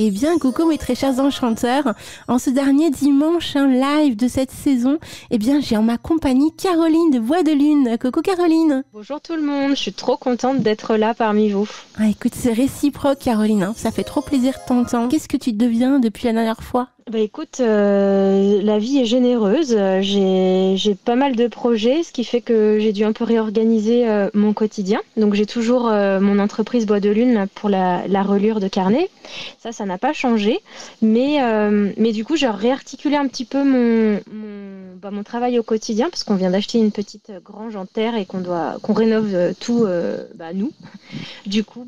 Eh bien, coucou mes très chers enchanteurs. En ce dernier dimanche live de cette saison, eh bien, j'ai en ma compagnie Caroline de Bois de Lune. Coucou Caroline. Bonjour tout le monde, je suis trop contente d'être là parmi vous. Ah, écoute, c'est réciproque Caroline, hein. Ça fait trop plaisir de t'entendre. Qu'est-ce que tu deviens depuis la dernière fois ? Bah écoute, la vie est généreuse, j'ai pas mal de projets, ce qui fait que j'ai dû un peu réorganiser mon quotidien. Donc j'ai toujours mon entreprise Bois de Lune là, pour la reliure de carnet. Ça n'a pas changé. Mais du coup, j'ai réarticulé un petit peu mon travail au quotidien parce qu'on vient d'acheter une petite grange en terre et qu'on rénove tout nous. Du coup,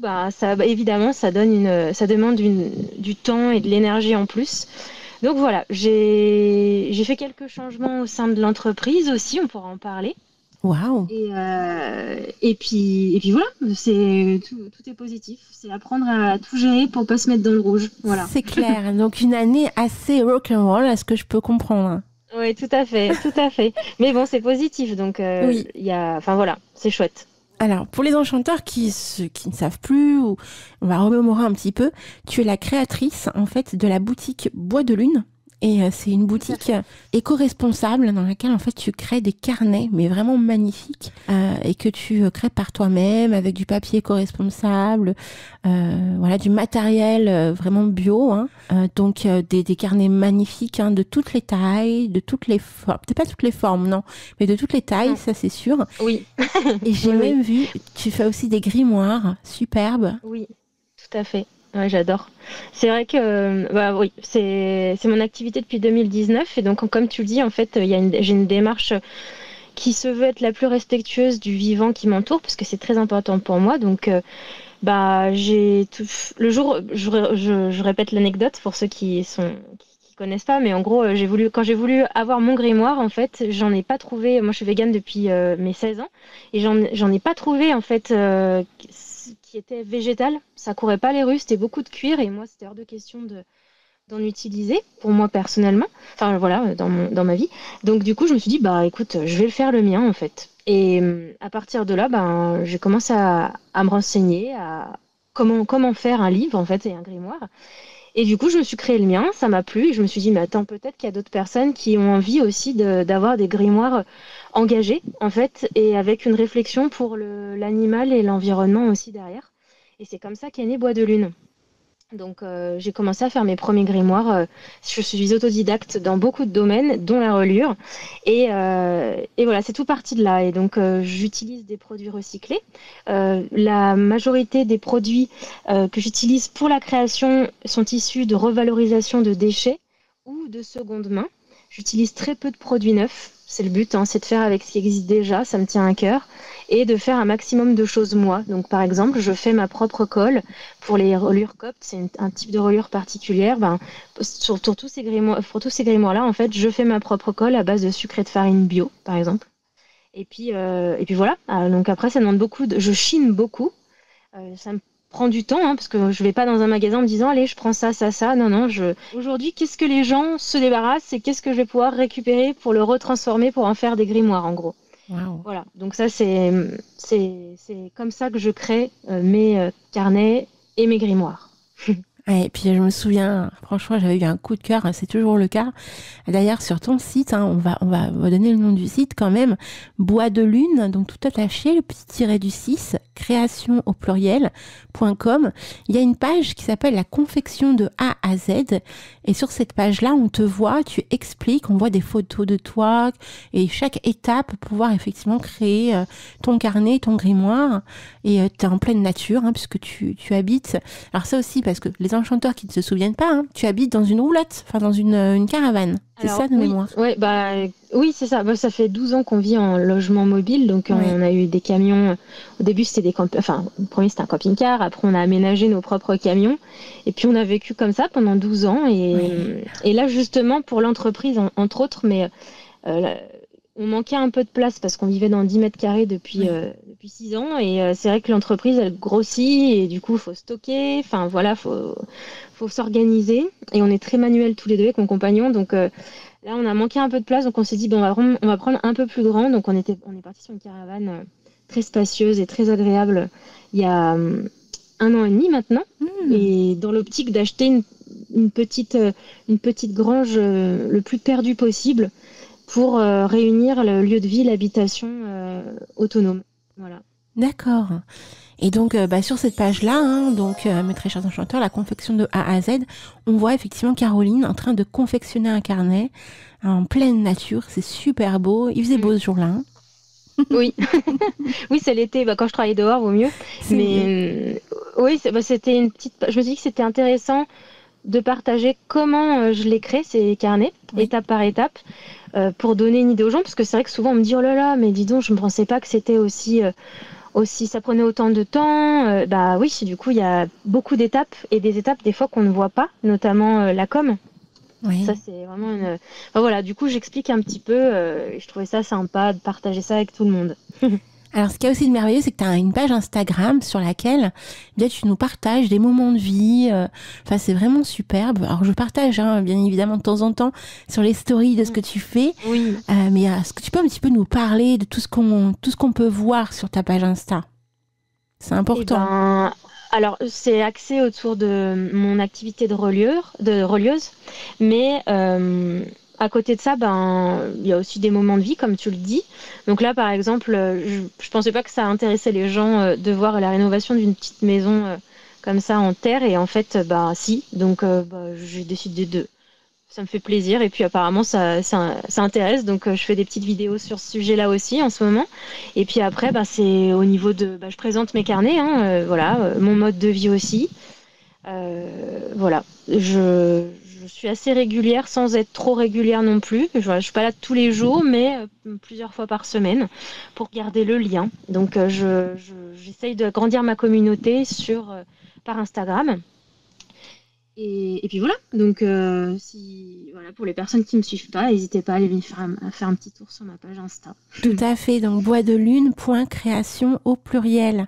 évidemment, ça demande du temps et de l'énergie en plus. Donc voilà, j'ai fait quelques changements au sein de l'entreprise aussi, on pourra en parler. Waouh. Et puis voilà, tout est positif. C'est apprendre à tout gérer pour pas se mettre dans le rouge. Voilà. C'est clair. Donc une année assez rock'n'roll, à ce que je peux comprendre. Oui, tout à fait, tout à fait. Mais bon, c'est positif, donc Oui. Voilà, c'est chouette. Alors, pour les enchanteurs qui ne savent plus, on va remémorer un petit peu, tu es la créatrice, en fait, de la boutique Bois de Lune. Et c'est une boutique éco-responsable dans laquelle, en fait, tu crées des carnets, mais vraiment magnifiques, et que tu crées par toi-même avec du papier éco-responsable, voilà, du matériel vraiment bio, hein. Donc, des carnets magnifiques, hein, de toutes les tailles, de toutes les formes. Peut-être pas toutes les formes, non, mais de toutes les tailles, ça c'est sûr. Oui. Et j'ai même vu, tu fais aussi des grimoires superbes. Oui, tout à fait. Ouais, j'adore. C'est vrai que oui, c'est mon activité depuis 2019 et donc comme tu le dis en fait, j'ai une démarche qui se veut être la plus respectueuse du vivant qui m'entoure parce que c'est très important pour moi. Donc le jour je répète l'anecdote pour ceux qui connaissent pas, mais en gros quand j'ai voulu avoir mon grimoire en fait, j'en ai pas trouvé. Moi je suis végane depuis mes 16 ans et j'en ai pas trouvé en fait qui était végétal, ça courait pas les rues, c'était beaucoup de cuir et moi c'était hors de question d'en utiliser pour moi personnellement, enfin voilà, dans ma vie. Donc du coup je me suis dit bah écoute, je vais le faire le mien en fait. Et à partir de là, j'ai commencé à me renseigner à comment faire un livre en fait et un grimoire. Et du coup, je me suis créé le mien, ça m'a plu, et je me suis dit, mais attends, peut-être qu'il y a d'autres personnes qui ont envie aussi d'avoir des grimoires engagés, en fait, et avec une réflexion pour l'animal et l'environnement aussi derrière. Et c'est comme ça qu'est né Bois de Lune. Donc j'ai commencé à faire mes premiers grimoires. Je suis autodidacte dans beaucoup de domaines, dont la reliure. Et voilà, c'est tout parti de là. Et donc j'utilise des produits recyclés. La majorité des produits que j'utilise pour la création sont issus de revalorisation de déchets ou de seconde main. J'utilise très peu de produits neufs. C'est le but, hein, c'est de faire avec ce qui existe déjà, ça me tient à cœur, et de faire un maximum de choses moi. Donc par exemple, je fais ma propre colle pour les reliures coptes, c'est un type de reliure particulière. Pour tous ces grimoires-là, en fait, je fais ma propre colle à base de sucre et de farine bio, par exemple. Et puis voilà. Donc après, ça demande je chine beaucoup. Ça me prend du temps, hein, parce que je vais pas dans un magasin en me disant allez, je prends ça, ça, ça. Non, aujourd'hui, qu'est-ce que les gens se débarrassent et qu'est-ce que je vais pouvoir récupérer pour le retransformer pour en faire des grimoires, en gros. Wow. Voilà, donc ça c'est comme ça que je crée mes carnets et mes grimoires. Et puis je me souviens, franchement, j'avais eu un coup de cœur, c'est toujours le cas. D'ailleurs, sur ton site, hein, on va donner le nom du site quand même, Bois de Lune, donc tout attaché, le petit tiret du 6, création au pluriel.com. Il y a une page qui s'appelle la confection de A à Z. Et sur cette page-là, on te voit, tu expliques, on voit des photos de toi et chaque étape pour pouvoir effectivement créer ton carnet, ton grimoire. Et tu es en pleine nature, hein, puisque tu habites. Alors ça aussi, parce que les enchanteurs qui ne se souviennent pas, hein, tu habites dans une roulotte, enfin dans une caravane. C'est ça de mémoire. Oui, c'est ça. Ça fait 12 ans qu'on vit en logement mobile, donc on a eu des camions. Au début, c'était le premier c'était un camping-car. Après, on a aménagé nos propres camions, et puis on a vécu comme ça pendant 12 ans. Et là, justement, pour l'entreprise, entre autres, mais on manquait un peu de place parce qu'on vivait dans 10 mètres carrés depuis 6 ans. Et c'est vrai que l'entreprise, elle grossit et du coup, il faut stocker. Enfin, voilà, faut s'organiser. Et on est très manuels tous les deux avec mon compagnon. Donc là, on a manqué un peu de place. Donc on s'est dit, on va prendre un peu plus grand. Donc on est parti sur une caravane très spacieuse et très agréable il y a 1 an et demi maintenant. Et dans l'optique d'acheter une petite grange le plus perdue possible pour réunir le lieu de vie, l'habitation autonome. Voilà. D'accord. Et donc, sur cette page-là, hein, donc, mes très chers enchanteurs, la confection de A à Z, on voit effectivement Caroline en train de confectionner un carnet en pleine nature. C'est super beau. Il faisait beau ce jour-là. Hein. Oui, oui, c'est l'été. Quand je travaille dehors, vaut mieux. Mais oui, c'était une petite. Je me suis dit que c'était intéressant de partager comment je les crée, ces carnets, étape par étape, pour donner une idée aux gens. Parce que c'est vrai que souvent on me dit oh là là, mais dis donc, je ne pensais pas que c'était aussi ça prenait autant de temps. Bah oui, du coup, il y a beaucoup d'étapes et des étapes des fois qu'on ne voit pas, notamment la com. Oui. Ça, c'est vraiment une. Enfin, voilà, du coup, j'explique un petit peu. Je trouvais ça sympa de partager ça avec tout le monde. Alors, ce qui est aussi de merveilleux, c'est que tu as une page Instagram sur laquelle bien, tu nous partages des moments de vie. Enfin, c'est vraiment superbe. Alors, je partage, hein, bien évidemment, de temps en temps sur les stories de ce que tu fais. Oui. Mais est-ce que tu peux un petit peu nous parler de tout ce qu'on peut voir sur ta page Insta? C'est important. Alors, c'est axé autour de mon activité de relieuse, mais à côté de ça, il y a aussi des moments de vie, comme tu le dis. Donc là, par exemple, je pensais pas que ça intéressait les gens de voir la rénovation d'une petite maison comme ça en terre, et en fait, si. Donc, j'ai décidé de. Ça me fait plaisir, et puis apparemment ça intéresse, donc je fais des petites vidéos sur ce sujet-là aussi en ce moment. Et puis après, c'est au niveau de, je présente mes carnets, hein, voilà, mon mode de vie aussi. Voilà, je suis assez régulière sans être trop régulière non plus. Je suis pas là tous les jours, mais plusieurs fois par semaine pour garder le lien. Donc j'essaye de grandir ma communauté par Instagram. Et puis voilà, donc pour les personnes qui ne me suivent pas, n'hésitez pas à aller faire un petit tour sur ma page Insta. Tout à fait, donc boisdelune.création au pluriel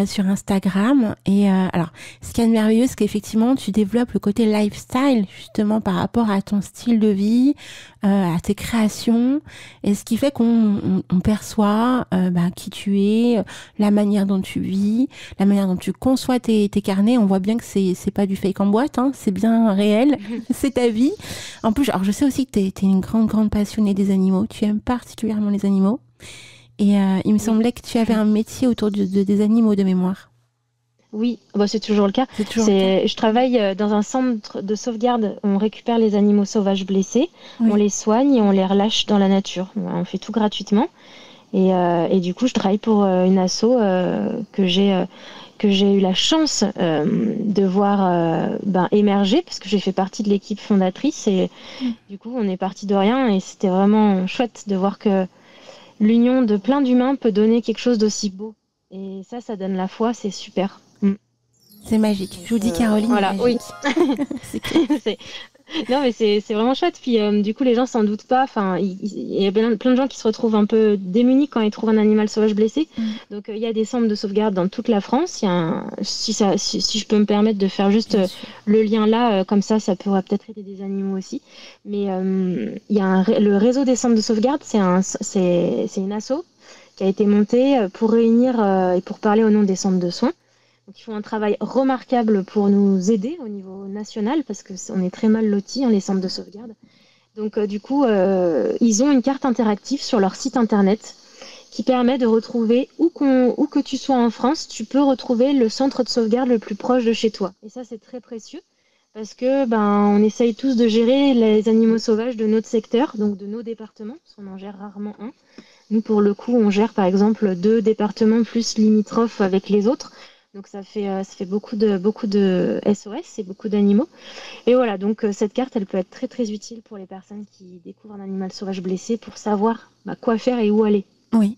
sur Instagram. Et alors, ce qui est merveilleux, c'est qu'effectivement, tu développes le côté lifestyle, justement, par rapport à ton style de vie, à tes créations, et ce qui fait qu'on perçoit qui tu es, la manière dont tu vis, la manière dont tu conçois tes carnets. On voit bien que c'est pas du fake en boîte, hein, c'est bien réel, c'est ta vie. En plus, alors je sais aussi que t'es une grande passionnée des animaux, tu aimes particulièrement les animaux, et il me semblait que tu avais un métier autour des animaux de mémoire. Oui, c'est toujours le cas. Je travaille dans un centre de sauvegarde. On récupère les animaux sauvages blessés, on les soigne et on les relâche dans la nature. On fait tout gratuitement. Et du coup, je travaille pour une asso que j'ai eu la chance de voir émerger, parce que j'ai fait partie de l'équipe fondatrice. Et du coup, on est parti de rien, et c'était vraiment chouette de voir que l'union de plein d'humains peut donner quelque chose d'aussi beau. Et ça donne la foi, c'est super. C'est magique. Je vous dis, Caroline, voilà, magique. Oui. Non, mais c'est vraiment chouette. Puis du coup, les gens s'en doutent pas. Enfin, il y a plein de gens qui se retrouvent un peu démunis quand ils trouvent un animal sauvage blessé. Donc, il y a des centres de sauvegarde dans toute la France. Si je peux me permettre de faire juste le lien là, comme ça pourrait peut-être aider des animaux aussi. Mais il y a le réseau des centres de sauvegarde. C'est une asso qui a été montée pour réunir et pour parler au nom des centres de soins. Donc, ils font un travail remarquable pour nous aider au niveau national, parce qu'on est très mal lotis, les centres de sauvegarde. Donc, du coup, ils ont une carte interactive sur leur site internet qui permet de retrouver, où que tu sois en France, tu peux retrouver le centre de sauvegarde le plus proche de chez toi. Et ça, c'est très précieux, parce que on essaye tous de gérer les animaux sauvages de notre secteur, donc de nos départements, parce qu'on en gère rarement un. Nous, pour le coup, on gère par exemple 2 départements plus limitrophes avec les autres. Donc ça fait beaucoup de SOS et beaucoup d'animaux. Et voilà, donc cette carte, elle peut être très très utile pour les personnes qui découvrent un animal sauvage blessé, pour savoir quoi faire et où aller. Oui.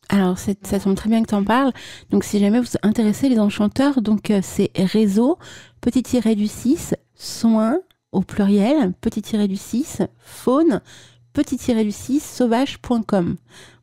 Alors, ça tombe très bien que tu en parles. Donc, si jamais vous intéressez les enchanteurs, donc c'est réseau, _6, soins, au pluriel, _6, faune, _6, sauvage.com.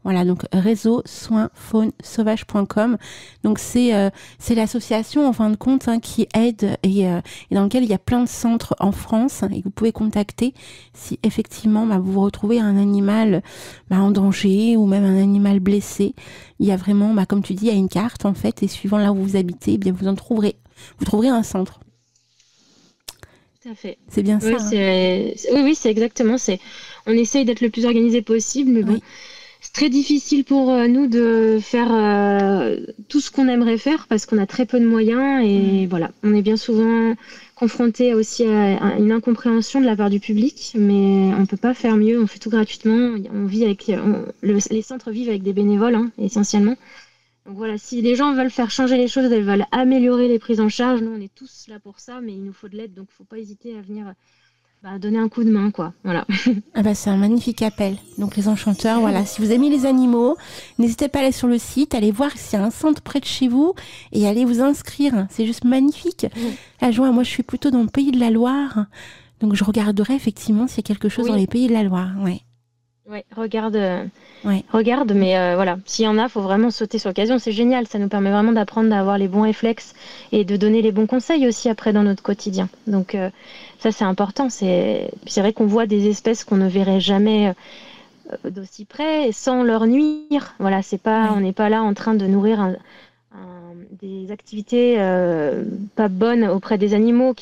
Voilà, donc réseau soins faune sauvage.com. Donc c'est l'association en fin de compte qui aide et dans lequel il y a plein de centres en France et que vous pouvez contacter si effectivement vous vous retrouvez un animal en danger ou même un animal blessé. Il y a vraiment, comme tu dis, il y a une carte en fait, et suivant là où vous habitez, vous trouverez un centre. Tout à fait. C'est bien ça. Oui, oui, c'est exactement. On essaye d'être le plus organisé possible, mais bon, Oui. c'est très difficile pour nous de faire tout ce qu'on aimerait faire parce qu'on a très peu de moyens et voilà, on est bien souvent confronté aussi à une incompréhension de la part du public, mais on peut pas faire mieux. On fait tout gratuitement. On vit avec les centres vivent avec des bénévoles essentiellement. Donc voilà, si les gens veulent faire changer les choses, elles veulent améliorer les prises en charge, nous on est tous là pour ça, mais il nous faut de l'aide, donc faut pas hésiter à venir donner un coup de main, quoi. Voilà. Ah bah, c'est un magnifique appel. Donc les enchanteurs, voilà, si vous aimez les animaux, n'hésitez pas à aller sur le site, allez voir s'il y a un centre près de chez vous et allez vous inscrire. C'est juste magnifique. La joie, moi je suis plutôt dans le pays de la Loire, donc je regarderai effectivement s'il y a quelque chose dans les pays de la Loire. Ouais. Ouais, regarde, mais voilà, s'il y en a, faut vraiment sauter sur l'occasion. C'est génial, ça nous permet vraiment d'apprendre à avoir les bons réflexes et de donner les bons conseils aussi après dans notre quotidien. Donc ça, c'est important. C'est vrai qu'on voit des espèces qu'on ne verrait jamais d'aussi près sans leur nuire. Voilà, on n'est pas là en train de nourrir des activités pas bonnes auprès des animaux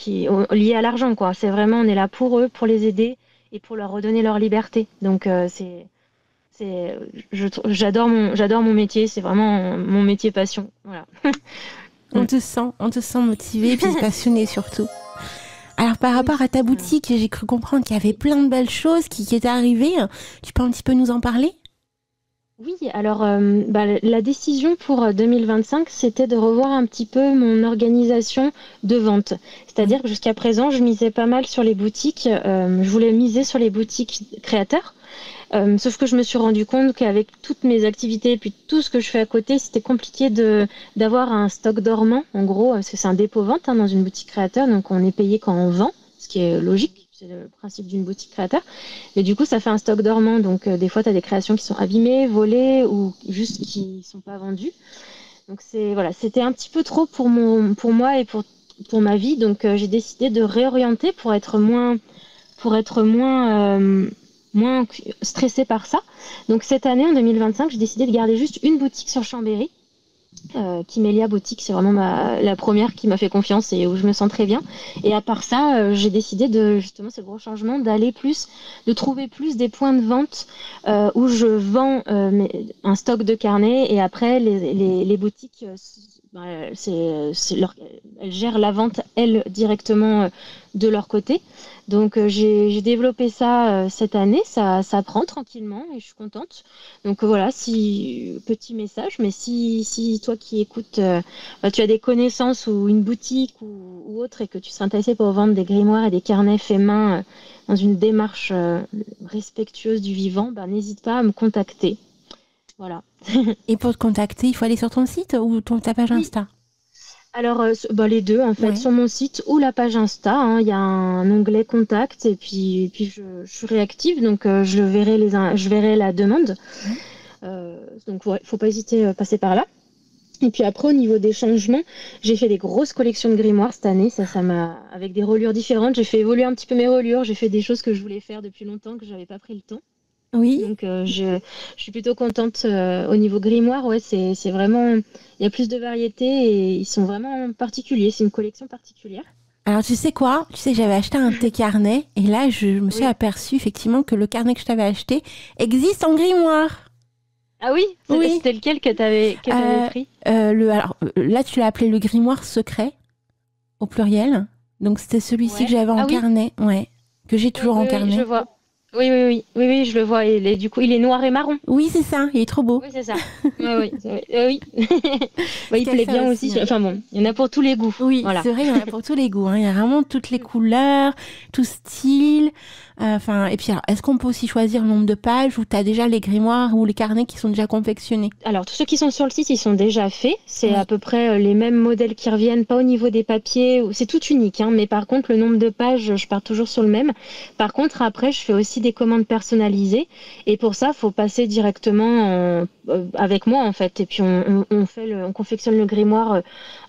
liées à l'argent, quoi. C'est vraiment, on est là pour eux, pour les aider et pour leur redonner leur liberté. Donc j'adore mon métier, c'est vraiment mon métier passion. Voilà. On te sent motivé et puis passionné surtout. Alors par rapport à ta boutique, j'ai cru comprendre qu'il y avait plein de belles choses qui étaient arrivées. Tu peux un petit peu nous en parler ? Oui, alors la décision pour 2025, c'était de revoir un petit peu mon organisation de vente. C'est-à-dire que jusqu'à présent, je misais pas mal sur les boutiques. Je voulais miser sur les boutiques créateurs. Sauf que je me suis rendu compte qu'avec toutes mes activités et puis tout ce que je fais à côté, c'était compliqué d'avoir un stock dormant, en gros, parce que c'est un dépôt-vente dans une boutique créateur, donc on est payé quand on vend, ce qui est logique. C'est le principe d'une boutique créateur. Mais du coup, ça fait un stock dormant. Donc, des fois, tu as des créations qui sont abîmées, volées ou juste qui ne sont pas vendues. Donc, c'était un petit peu trop pour moi et pour ma vie. Donc, j'ai décidé de réorienter pour être moins stressée par ça. Donc, cette année, en 2025, j'ai décidé de garder juste une boutique sur Chambéry. Kimélia Boutique, c'est vraiment la première qui m'a fait confiance et où je me sens très bien. Et à part ça, j'ai décidé justement, ce gros changement, de trouver plus des points de vente où je vends un stock de carnets et après les boutiques, elles gèrent la vente, elles, directement de leur côté. Donc j'ai développé ça cette année, ça prend tranquillement et je suis contente. Donc voilà, petit message, mais si toi qui écoutes, tu as des connaissances ou une boutique ou autre et que tu serais intéressé pour vendre des grimoires et des carnets faits main dans une démarche respectueuse du vivant, n'hésite pas à me contacter. Voilà. Et pour te contacter, il faut aller sur ton site ou ta page Insta ? Alors, les deux, en fait, sur mon site ou la page Insta, il y a un onglet contact et puis je suis réactive, donc je verrai la demande. Donc, il faut pas hésiter à passer par là. Et puis après, au niveau des changements, j'ai fait des grosses collections de grimoires cette année. Ça m'a, avec des reliures différentes. J'ai fait évoluer un petit peu mes reliures. J'ai fait des choses que je voulais faire depuis longtemps, que j'avais pas pris le temps. Oui. Donc je suis plutôt contente au niveau grimoire. Ouais, c'est vraiment, il y a plus de variétés et ils sont vraiment particuliers. C'est une collection particulière. Alors tu sais quoi ? Tu sais que j'avais acheté un de tes carnets et là je me suis aperçue effectivement que le carnet que je t'avais acheté existe en grimoire. Ah oui, c'était lequel que t'avais pris ? Alors là tu l'as appelé le grimoire secret au pluriel. Donc c'était celui-ci que j'avais en carnet, que j'ai toujours en carnet. Je vois. Oui, je le vois. Et du coup, il est noir et marron. Oui, c'est ça. Il est trop beau. Oui, c'est ça. Oui. Il plaît bien aussi. Enfin bon, il y en a pour tous les goûts. Oui, voilà. C'est vrai, il y en a pour tous les goûts. Il y a vraiment toutes les couleurs, tout style. Et puis, alors, est-ce qu'on peut aussi choisir le nombre de pages ou tu as déjà les grimoires ou les carnets qui sont déjà confectionnés ? Alors, tous ceux qui sont sur le site, ils sont déjà faits. C'est à peu près les mêmes modèles qui reviennent, pas au niveau des papiers. C'est tout unique, mais par contre, le nombre de pages, je pars toujours sur le même. Par contre, après, je fais aussi des commandes personnalisées. Et pour ça, il faut passer directement avec moi, en fait. Et puis, on confectionne le grimoire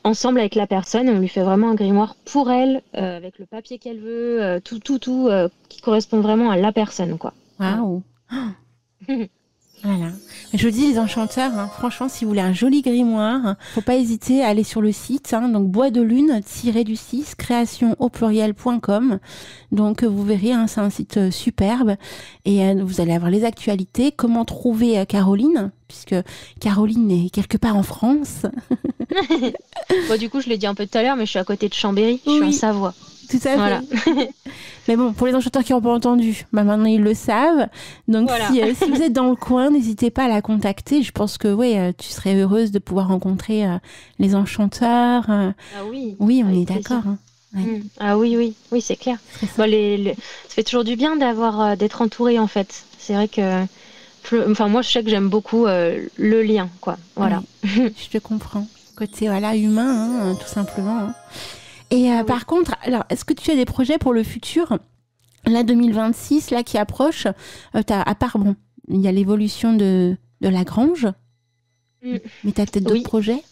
ensemble avec la personne. On lui fait vraiment un grimoire pour elle, avec le papier qu'elle veut, tout qui correspond vraiment à la personne, quoi. Waouh. Voilà. Je vous dis, les enchanteurs, hein, franchement, si vous voulez un joli grimoire, hein, faut pas hésiter à aller sur le site, hein, donc bois de lune-du-6 création au pluriel.com. Donc vous verrez, hein, c'est un site superbe et vous allez avoir les actualités, comment trouver Caroline, puisque Caroline est quelque part en France. Bon, du coup, je l'ai dit un peu tout à l'heure, mais je suis à côté de Chambéry, je suis en Savoie. Tout à fait. Voilà. Mais bon, pour les enchanteurs qui n'ont pas entendu, bah maintenant ils le savent. Donc voilà. si vous êtes dans le coin, n'hésitez pas à la contacter. Je pense que tu serais heureuse de pouvoir rencontrer les enchanteurs. Ah oui. Oui, on est d'accord. Hein. Ouais. Ah oui, c'est clair. Bon, ça fait toujours du bien d'être entouré en fait. C'est vrai que, enfin moi je sais que j'aime beaucoup le lien, quoi. Voilà. Oui, je te comprends. Côté humain, hein, tout simplement. Hein. Et par contre, alors, est-ce que tu as des projets pour le futur ? Là, 2026, là, qui approche, à part, bon, il y a l'évolution de la grange, mais tu as peut-être d'autres projets ?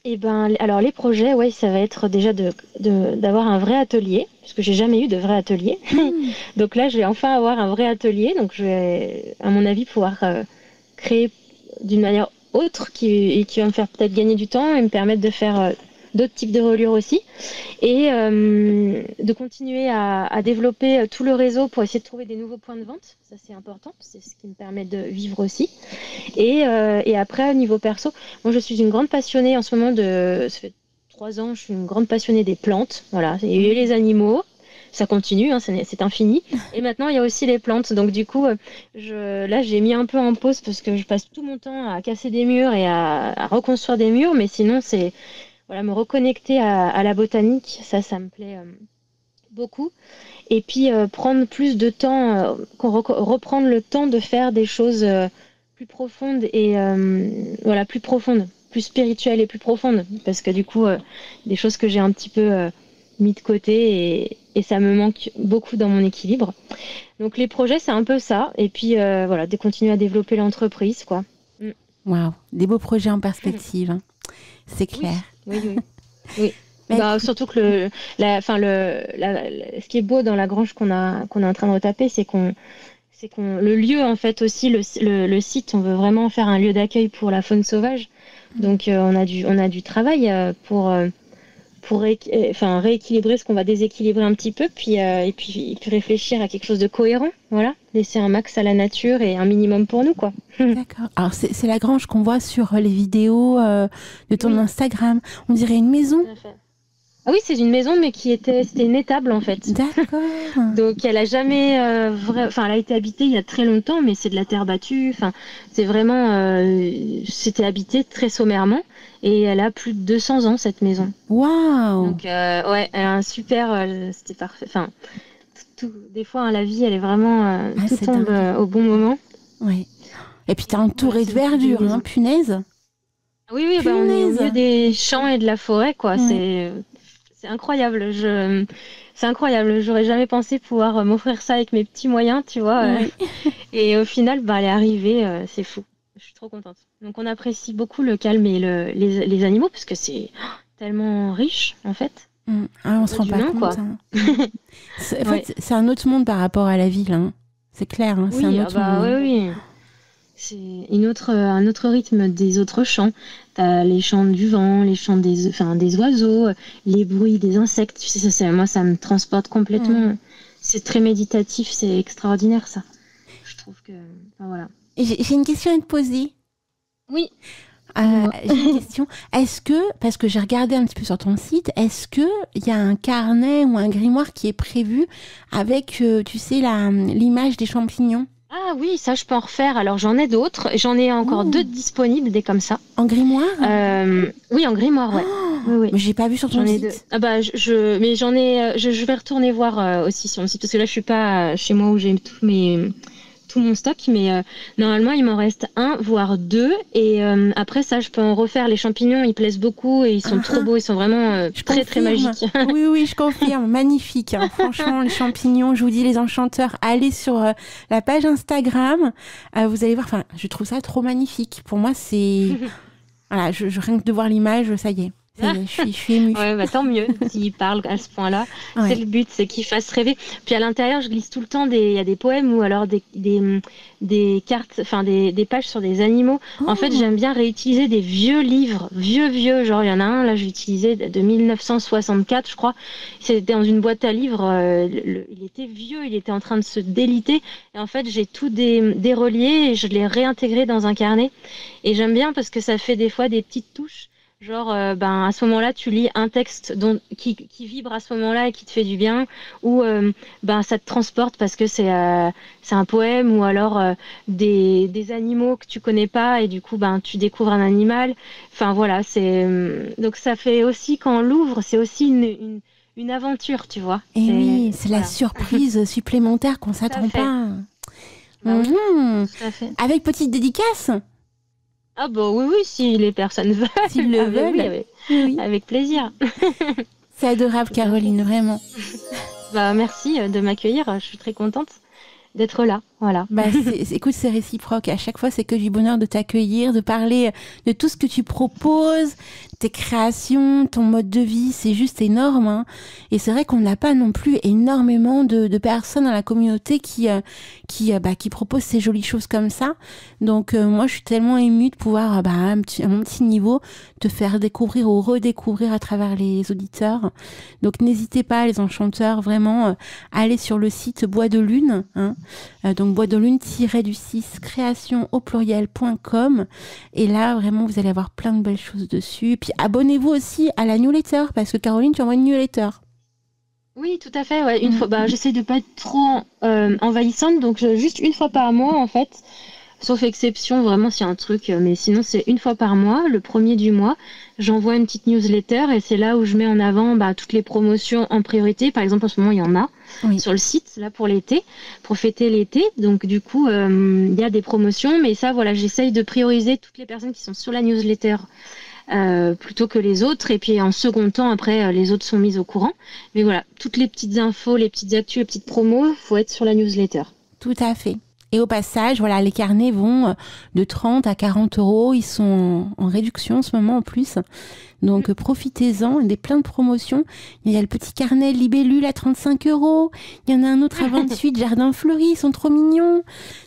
Eh ben, alors les projets, ouais, ça va être déjà d'avoir un vrai atelier, parce que j'ai jamais eu de vrai atelier. Donc là, je vais enfin avoir un vrai atelier, donc je vais, à mon avis, pouvoir créer d'une manière autre qui va me faire peut-être gagner du temps et me permettre de faire d'autres types de reliures aussi, et de continuer à développer tout le réseau pour essayer de trouver des nouveaux points de vente. Ça, c'est important, c'est ce qui me permet de vivre aussi. Et après, au niveau perso, moi je suis une grande passionnée en ce moment ça fait 3 ans, je suis une grande passionnée des plantes. Voilà, il y a eu les animaux, ça continue, hein, c'est infini. Et maintenant, il y a aussi les plantes. Donc du coup, là, j'ai mis un peu en pause parce que je passe tout mon temps à casser des murs et à reconstruire des murs, mais sinon, c'est me reconnecter à la botanique, ça me plaît beaucoup. Et puis prendre plus de temps, reprendre le temps de faire des choses plus profondes et plus profondes, plus spirituelles et plus profondes. Parce que du coup, des choses que j'ai un petit peu mis de côté et ça me manque beaucoup dans mon équilibre. Donc les projets, c'est un peu ça. Et puis de continuer à développer l'entreprise, quoi. Waouh, des beaux projets en perspective, hein. C'est clair. Oui. Surtout que ce qui est beau dans la grange qu'on est en train de retaper, c'est qu'on le lieu en fait aussi, le site, on veut vraiment faire un lieu d'accueil pour la faune sauvage. Donc on a du travail pour rééquilibrer ce qu'on va déséquilibrer un petit peu, et puis réfléchir à quelque chose de cohérent. Voilà, laisser un max à la nature et un minimum pour nous, quoi. D'accord. Alors c'est la grange qu'on voit sur les vidéos de ton Instagram. On dirait une maison. Ah oui, c'est une maison, mais c'était une étable en fait. D'accord. Donc elle a jamais elle a été habitée il y a très longtemps, mais c'est de la terre battue. Enfin, c'est vraiment, c'était habité très sommairement, et elle a plus de 200 ans cette maison. Waouh. Donc elle a un super, c'était parfait. Enfin, des fois la vie, elle est vraiment tout tombe au bon moment. Oui. Et puis t'es entouré de verdure, hein, punaise. Oui, on est au milieu des champs et de la forêt, quoi. Ouais. C'est incroyable. C'est incroyable. J'aurais jamais pensé pouvoir m'offrir ça avec mes petits moyens, tu vois. Oui. Et au final, elle est arrivée. C'est fou. Je suis trop contente. Donc, on apprécie beaucoup le calme et les animaux, parce que c'est tellement riche, en fait. On se rend pas compte. Quoi. Hein. En fait, c'est un autre monde par rapport à la ville. Hein. C'est clair. Hein. C'est un autre monde. Oui. C'est un autre rythme des autres chants. T'as les chants du vent, les chants des oiseaux, les bruits des insectes. Tu sais, moi, ça me transporte complètement. C'est très méditatif, c'est extraordinaire, ça. Je trouve que... voilà. J'ai une question à te poser. Oui. J'ai une question. Est-ce que, parce que j'ai regardé un petit peu sur ton site, est-ce qu'il y a un carnet ou un grimoire qui est prévu avec, tu sais, l'image des champignons ? Ah oui, ça je peux en refaire. Alors j'en ai d'autres. J'en ai encore 2 disponibles, des comme ça. En grimoire ? Oui, en grimoire, ouais. Oui. Mais j'ai pas vu sur ton site. 2. Ah bah mais j'en ai. Je vais retourner voir aussi sur le site, parce que là je suis pas chez moi où j'ai tout mon stock, mais normalement il m'en reste 1 voire 2, et après ça je peux en refaire. Les champignons, ils plaisent beaucoup et ils sont trop beaux, ils sont vraiment très magiques. Oui, je confirme, magnifique, hein. Franchement, les champignons, je vous dis, les enchanteurs, allez sur la page Instagram, vous allez voir, je trouve ça trop magnifique. Pour moi, c'est... Voilà, rien que de voir l'image, ça y est. Ça y est, je suis émue. Ouais, bah, tant mieux s'il parle à ce point-là. Ouais. C'est le but, c'est qu'il fasse rêver. Puis à l'intérieur, je glisse tout le temps il y a des poèmes ou alors des cartes, enfin des pages sur des animaux. En fait, Oh. j'aime bien réutiliser des vieux livres, vieux. Genre, il y en a un, là, j'ai utilisé de 1964, je crois. C'était dans une boîte à livres. Il était vieux, il était en train de se déliter. Et en fait, j'ai tout dérelié et je l'ai réintégré dans un carnet. Et j'aime bien parce que ça fait des fois des petites touches. Genre, à ce moment-là, tu lis un texte qui vibre à ce moment-là et qui te fait du bien, ou ça te transporte parce que c'est un poème, ou alors des animaux que tu connais pas et du coup, tu découvres un animal. Enfin voilà, donc ça fait aussi quand on l'ouvre, c'est aussi une aventure, tu vois. Et oui, c'est la surprise supplémentaire qu'on s'attend pas. Bah oui, Tout à fait. Avec petite dédicace. Ah bah oui, si les personnes veulent. S'ils le veulent. Oui. Avec plaisir. C'est adorable, Caroline, vraiment. Bah merci de m'accueillir, je suis très contente d'être là, voilà. Écoute, c'est réciproque. À chaque fois, c'est que du bonheur de t'accueillir, de parler de tout ce que tu proposes, tes créations, ton mode de vie. C'est juste énorme, hein. Et c'est vrai qu'on n'a pas non plus énormément de personnes dans la communauté qui proposent ces jolies choses comme ça. Donc, moi, je suis tellement émue de pouvoir, à mon petit niveau, te faire découvrir ou redécouvrir à travers les auditeurs. Donc, n'hésitez pas, les enchanteurs, vraiment, à aller sur le site Bois de Lune, hein. Donc bois de lune-du-6 création au pluriel.com, et là vraiment vous allez avoir plein de belles choses dessus. Puis abonnez-vous aussi à la newsletter, parce que Caroline, tu envoies une newsletter. Oui, tout à fait, ouais. Une fois, j'essaie de pas être trop envahissante, donc juste une fois par mois en fait, sauf exception vraiment s'il y a un truc, mais sinon c'est une fois par mois, le premier du mois, j'envoie une petite newsletter et c'est là où je mets en avant toutes les promotions en priorité. Par exemple, en ce moment, il y en a sur le site là pour l'été, pour fêter l'été. Donc du coup, il y a des promotions, mais ça, voilà, j'essaye de prioriser toutes les personnes qui sont sur la newsletter plutôt que les autres. Et puis en second temps, après, les autres sont mises au courant. Mais voilà, toutes les petites infos, les petites actus, les petites promos, faut être sur la newsletter. Tout à fait. Et au passage, voilà, les carnets vont de 30 à 40 €. Ils sont en réduction en ce moment en plus. Donc profitez-en, il y a plein de promotions. Il y a le petit carnet Libellule à 35 €. Il y en a un autre à 28, Jardin Fleuri, ils sont trop mignons.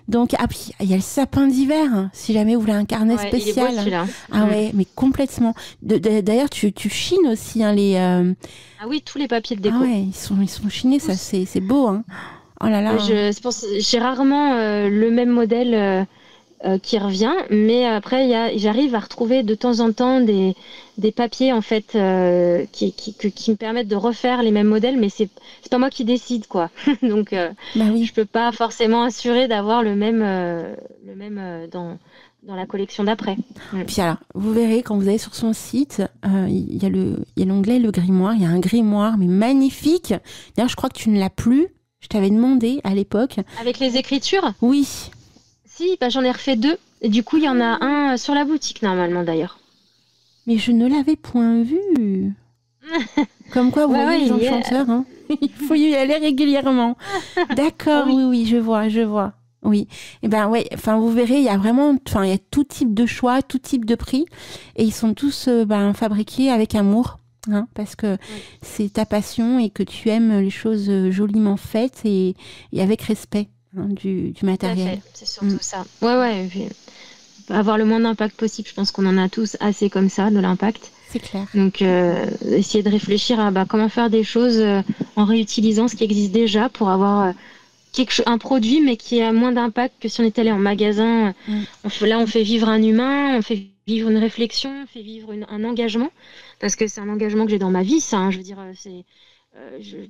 Donc, puis il y a le sapin d'hiver, hein, si jamais vous voulez un carnet spécial. Il est beau, celui-là. Ah ouais, mais complètement. D'ailleurs, tu chines aussi, hein, les... Ah oui, tous les papiers de déco. Ah ouais, ils sont chinés, ça c'est beau, hein. Oh là là. J'ai rarement le même modèle qui revient, mais après j'arrive à retrouver de temps en temps des papiers en fait qui me permettent de refaire les mêmes modèles, mais c'est pas moi qui décide quoi. Donc oui. Je peux pas forcément assurer d'avoir le même dans la collection d'après. Puis alors, vous verrez quand vous allez sur son site, il y a l'onglet le grimoire, il y a un grimoire mais magnifique. D'ailleurs, je crois que tu ne l'as plus. Je t'avais demandé à l'époque. Avec les écritures ? Oui. Si, j'en ai refait 2. Et du coup, il y en a un sur la boutique, normalement, d'ailleurs. Mais je ne l'avais point vu. Comme quoi, vous voyez, les enchanteurs, hein. Il faut y aller régulièrement. D'accord, oui, je vois. Oui. Et vous verrez, il y a vraiment, il y a tout type de choix, tout type de prix. Et ils sont tous, fabriqués avec amour. Hein, parce que c'est ta passion et que tu aimes les choses joliment faites et avec respect, hein, du matériel. C'est surtout ça. Ouais. Et puis, avoir le moins d'impact possible, je pense qu'on en a tous assez comme ça, de l'impact. C'est clair. Donc, essayer de réfléchir à comment faire des choses en réutilisant ce qui existe déjà pour avoir un produit, mais qui a moins d'impact que si on est allé en magasin. On fait vivre un humain, on fait vivre une réflexion, on fait vivre un engagement. Parce que c'est un engagement que j'ai dans ma vie, ça. Hein, je veux dire,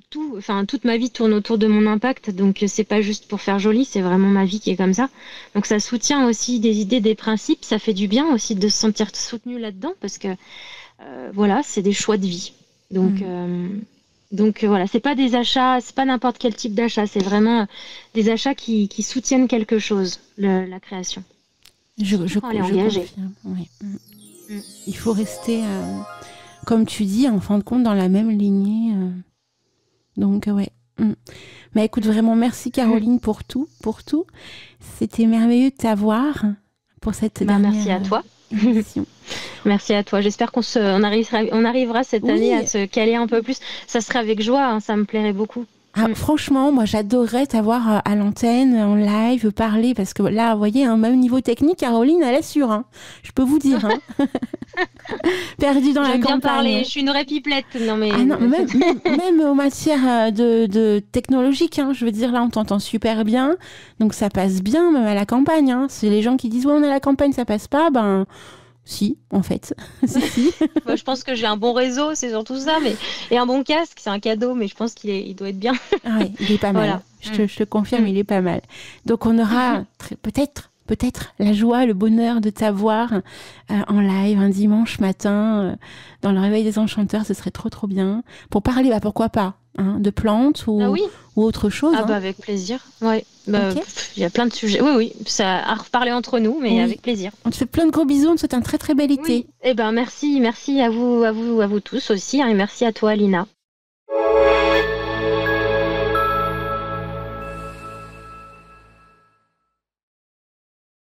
toute ma vie tourne autour de mon impact, donc c'est pas juste pour faire joli, c'est vraiment ma vie qui est comme ça. Donc ça soutient aussi des idées, des principes, ça fait du bien aussi de se sentir soutenu là-dedans, parce que c'est des choix de vie. Donc voilà, c'est pas des achats, c'est pas n'importe quel type d'achat, c'est vraiment des achats qui soutiennent quelque chose, la création. Je confirme. Oui. Il faut rester, comme tu dis, en fin de compte, dans la même lignée. Donc, ouais. Mais écoute, vraiment, merci Caroline pour tout. C'était merveilleux de t'avoir pour cette dernière merci à toi. émission. Merci à toi. J'espère on arrivera cette année à se caler un peu plus. Ça serait avec joie, hein, ça me plairait beaucoup. Ah, franchement, moi j'adorerais t'avoir à l'antenne, en live, parler, parce que là, vous voyez, hein, même niveau technique, Caroline, elle assure, hein, je peux vous dire. Hein. Perdue dans la campagne. J'aime bien parler, je suis une vraie pipelette. Non, mais... Ah non, même en matière de technologique, hein, je veux dire, là on t'entend super bien, donc ça passe bien même à la campagne. Hein. C'est les gens qui disent, ouais, on est à la campagne, ça passe pas, ben... Si, en fait. Si. Moi, je pense que j'ai un bon réseau, c'est surtout ça. Et un bon casque, c'est un cadeau, mais je pense il doit être bien. Ah ouais, il est pas mal. Voilà. Je te confirme, il est pas mal. Donc, on aura peut-être la joie, le bonheur de t'avoir en live un dimanche matin dans le réveil des enchanteurs. Ce serait trop, trop bien. Pour parler, bah, pourquoi pas, hein, de plantes ou autre chose. Ah, bah, avec plaisir. Ouais. Bah, okay. Il y a plein de sujets. Oui, ça à reparler entre nous, mais avec plaisir. On te fait plein de gros bisous. On te souhaite un très, très bel été. Oui. Eh ben, merci à vous tous aussi. Hein, et merci à toi, Lina.